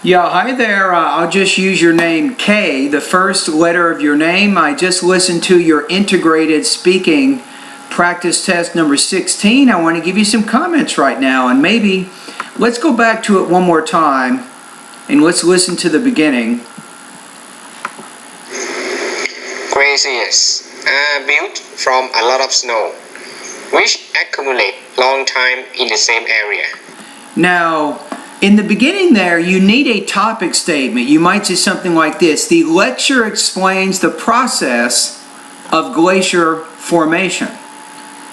Yeah, hi there. I'll just use your name K, the first letter of your name. I just listened to your integrated speaking practice test number 16. I want to give you some comments right now, and maybe let's go back to it one more time and let's listen to the beginning. Glaciers are built from a lot of snow, which accumulate long time in the same area. Now, in the beginning there, you need a topic statement. You might say something like this: the lecture explains the process of glacier formation.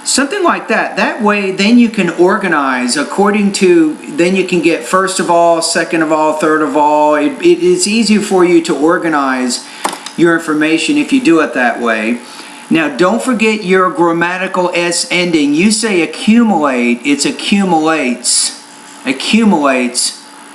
Something like that. That way, then you can organize according to, then you can get first of all, second of all, third of all. It is easier for you to organize your information if you do it that way. Now, don't forget your grammatical S ending. You say accumulate, it's accumulates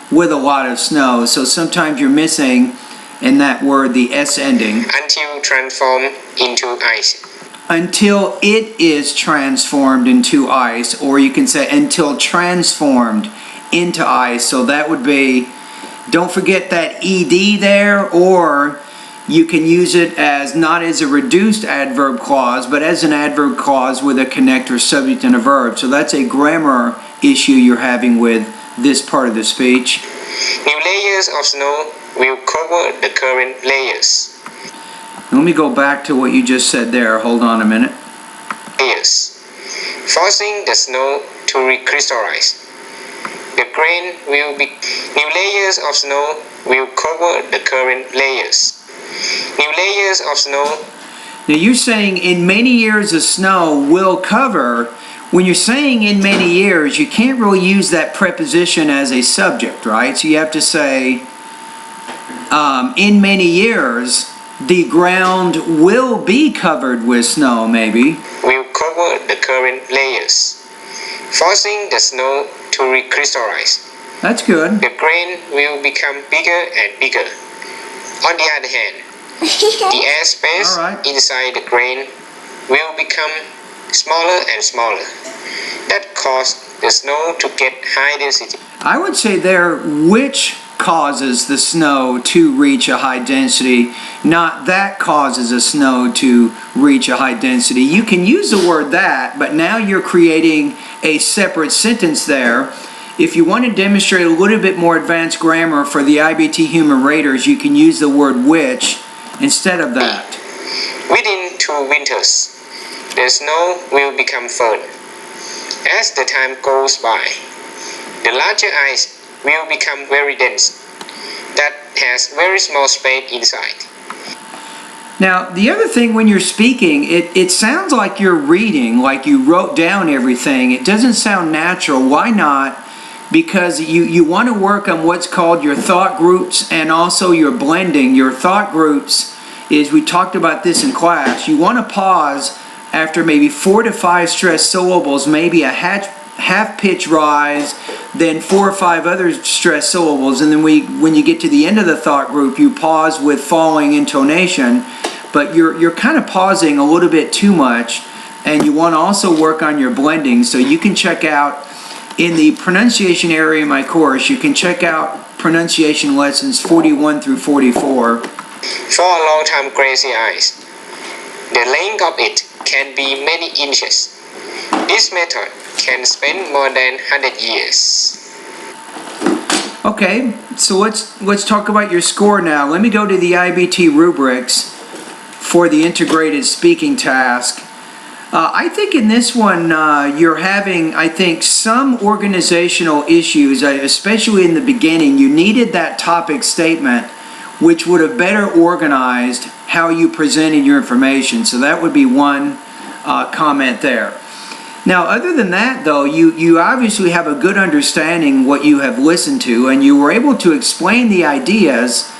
with a lot of snow. So sometimes you're missing in that word the S ending. Until transformed into ice. Until it is transformed into ice, or you can say until transformed into ice. So that would be, don't forget that ED there, or you can use it as not as a reduced adverb clause, but as an adverb clause with a connector, subject, and a verb. So that's a grammar issue you're having with this part of the speech. New layers of snow will cover the current layers. Let me go back to what you just said there. Hold on a minute. Layers, forcing the snow to recrystallize. The grain will be. New layers of snow will cover the current layers. New layers of snow. Now you're saying in many years of snow will cover. When you're saying in many years, you can't really use that preposition as a subject, right? So you have to say in many years, the ground will be covered with snow, maybe. Will cover the current layers, forcing the snow to recrystallize. That's good. The grain will become bigger and bigger. On the other hand, the air space inside the grain will become smaller and smaller. That causes the snow to get high density. I would say there, which causes the snow to reach a high density, not that causes the snow to reach a high density. You can use the word that, but now you're creating a separate sentence there. If you want to demonstrate a little bit more advanced grammar for the IBT human raters, you can use the word which instead of that. Within 2 winters, the snow will become firm. As the time goes by, the larger ice will become very dense. That has very small space inside. Now, the other thing when you're speaking, it sounds like you're reading, like you wrote down everything. It doesn't sound natural. Why not? Because you want to work on what's called your thought groups and also your blending. Your thought groups is, we talked about this in class, you want to pause after maybe 4 to 5 stressed syllables, maybe a half pitch rise, then 4 or 5 other stressed syllables, and then when you get to the end of the thought group, you pause with falling intonation, but you're kind of pausing a little bit too much, and you want to also work on your blending. So you can check out in the pronunciation area of my course, you can check out pronunciation lessons 41 through 44. For a long-time glacier ice, the length of it can be many inches. This method can spend more than 100 years. Okay, so let's talk about your score now. Let me go to the IBT rubrics for the integrated speaking task. I think in this one you're having, I think, some organizational issues, especially in the beginning. You needed that topic statement, which would have better organized how you presented your information. So that would be one comment there. Now, other than that, though, you obviously have a good understanding what you have listened to, and you were able to explain the ideas,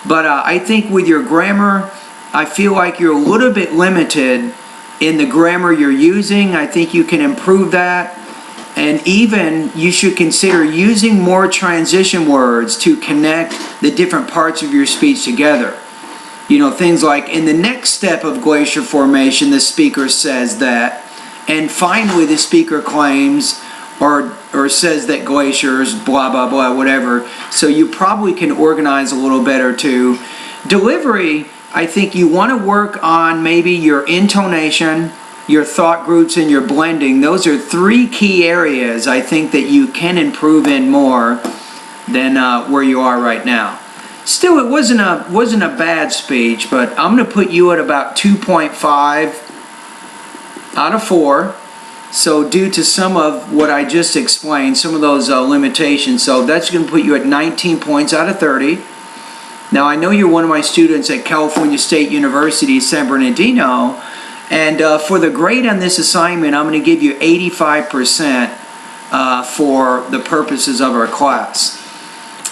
but I think with your grammar, I feel like you're a little bit limited in the grammar you're using. I think you can improve that, and even you should consider using more transition words to connect the different parts of your speech together. You know, things like, in the next step of glacier formation, the speaker says that, and finally the speaker claims, or or says that glaciers, blah, blah, blah, whatever. So you probably can organize a little better too. Delivery, I think you want to work on maybe your intonation, your thought groups, and your blending. Those are 3 key areas I think that you can improve in more than where you are right now. Still, it wasn't a bad speech, but I'm going to put you at about 2.5 out of 4. So due to some of what I just explained, some of those limitations, so that's going to put you at 19 points out of 30. Now I know you're one of my students at California State University, San Bernardino, and for the grade on this assignment, I'm going to give you 85% for the purposes of our class.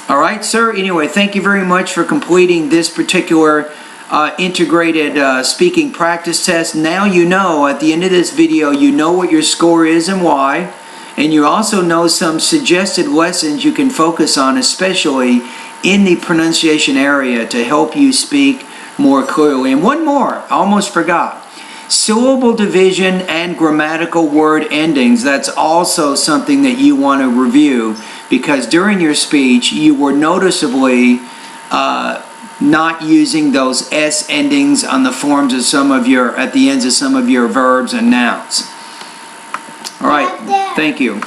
All right, sir. Anyway, thank you very much for completing this particular integrated speaking practice test. Now you know, at the end of this video, you know what your score is and why, and you also know some suggested lessons you can focus on, especially in the pronunciation area, to help you speak more clearly. And one more, I almost forgot. Syllable division and grammatical word endings, that's also something that you want to review, because during your speech you were noticeably not using those S endings on the forms of some of your, at the ends of some of your verbs and nouns. All right, thank you.